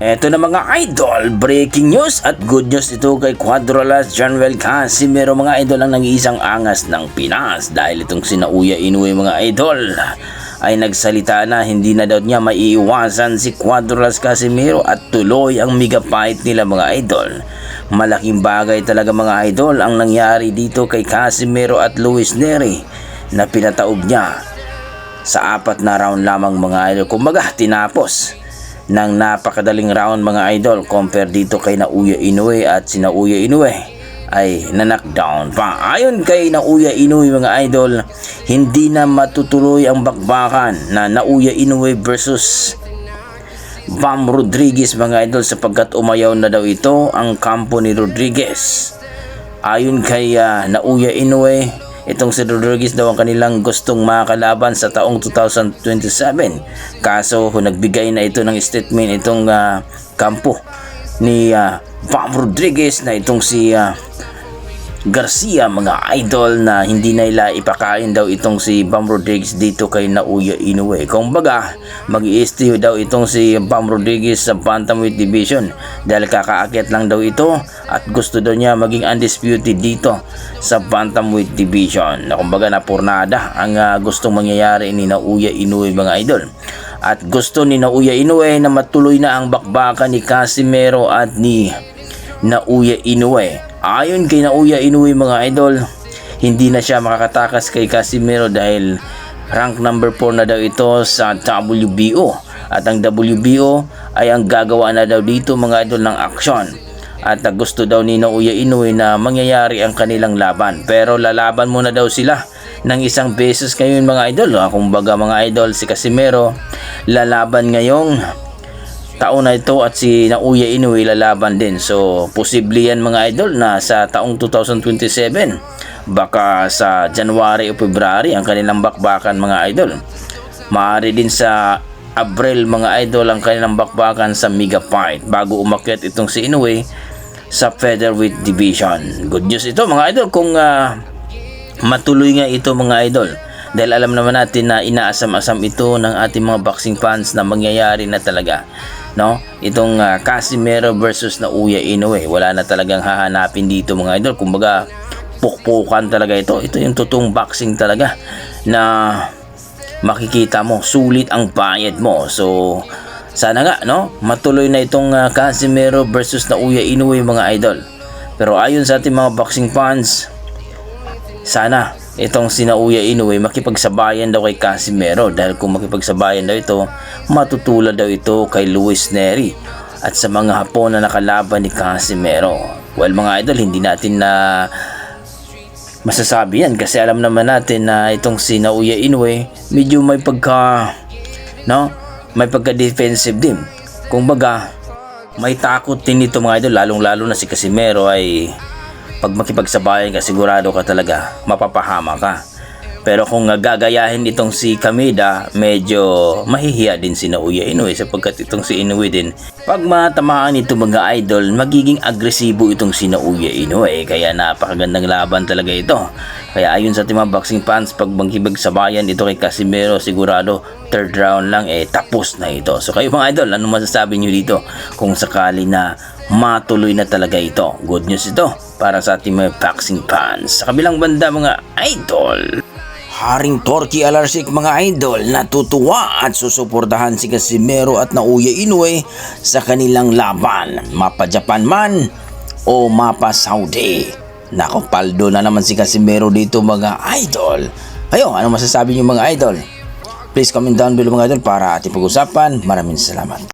Eto na mga idol, breaking news at good news ito kay Cuadrolas Januel Casimero mga idol, ang nag-iisang angas ng Pinas dahil itong sina Uya Inoue mga idol ay nagsalita na hindi na daw niya maiiwasan si Cuadrolas Casimero at tuloy ang mega fight nila mga idol. Malaking bagay talaga mga idol ang nangyari dito kay Casimero at Luis Nery na pinataob niya sa 4 na round lamang mga idol. Kumbaga tinapos ng napakadaling round mga idol compare dito kay Uya Inoue at si Uya Inoue ay na-knockdown pa. Ayon kay Uya Inoue mga idol, hindi na matutuloy ang bakbakan na Uya Inoue versus Bam Rodriguez mga idol sapagkat umayaw na daw ito ang kampo ni Rodriguez. Ayon kay Uya Inoue, itong si Rodriguez daw ang kanilang gustong makalaban sa taong 2027. Kaso nagbigay na ito ng statement itong kampo ni Bam Rodriguez na itong si Garcia mga idol na hindi na ila ipakain daw itong si Bam Rodriguez dito kay Uya Inoue. Kung baga mag-i-stay daw itong si Bam Rodriguez sa bantamweight division dahil kakaakyat lang daw ito at gusto daw niya maging undisputed dito sa bantamweight division. Kung baga napurnada ang gustong mangyayari ni Uya Inoue mga idol. At gusto ni Uya Inoue na matuloy na ang bakbakan ni Casimero at ni Uya Inoue. Ayon kay Uya Inoue mga idol, hindi na siya makakatakas kay Casimero dahil rank number 4 na daw ito sa WBO at ang WBO ay ang gagawa na daw dito mga idol ng aksyon at gusto daw ni Uya Inoue na mangyayari ang kanilang laban, pero lalaban muna daw sila ng isang beses ngayon mga idol. Kung baga mga idol, si Casimero lalaban ngayong taon na ito at si Uya Inoue lalaban din. So posible yan mga idol na sa taong 2027, baka sa January o February ang kanilang bakbakan mga idol. Maaari din sa Abril mga idol ang kanilang bakbakan sa mega fight bago umakyat itong si Inoue sa featherweight division. Good news ito mga idol kung matuloy nga ito mga idol, dahil alam naman natin na inaasam-asam ito ng ating mga boxing fans na mangyayari na talaga, no? Itong Casimero versus Uya Inoue, wala na talagang hahanapin dito mga idol. Kumbaga pukpukan talaga ito. Ito yung totoong boxing talaga na makikita mo, sulit ang bayad mo. So sana nga no, matuloy na itong Casimero versus Uya Inoue mga idol. Pero ayon sa ating mga boxing fans, sana itong si Uya Inoue makipagsabayan daw kay Casimero, dahil kung makipagsabayan daw ito, matutulad daw ito kay Luis Nery at sa mga Hapon na nakalaban ni Casimero. Well mga idol, hindi natin na masasabi yan kasi alam naman natin na itong si Uya Inoue medyo may pagka-defensive din. Kung baga may takot din ito mga idol, lalong-lalo na si Casimero ay pag makipagsabayan ka, sigurado ka talaga mapapahama ka. Pero kung gagayahin itong si Kameda, medyo mahihiya din si Uya Inoue sapagkat itong si Inoue din, pag matamaan ito mga idol, magiging agresibo itong si Uya Inoue. Kaya napakagandang laban talaga ito. Kaya ayon sa ating mga boxing fans, pag makipagsabayan ito kay Casimero, sigurado 3rd round lang tapos na ito. So kayo mga idol, ano masasabi nyo dito kung sakali na matuloy na talaga ito? Good news ito para sa ating mga boxing fans. Sa kabilang banda mga idol, Haring Torky Alarsik mga idol, natutuwa at susuportahan si Casimero at Uya Inoue sa kanilang laban, mapa Japan man o mapa Saudi. Nako, paldo na naman si Casimero dito mga idol. Kayo, ano masasabi niyo mga idol? Please comment down below mga idol para ating pag-usapan. Maraming salamat.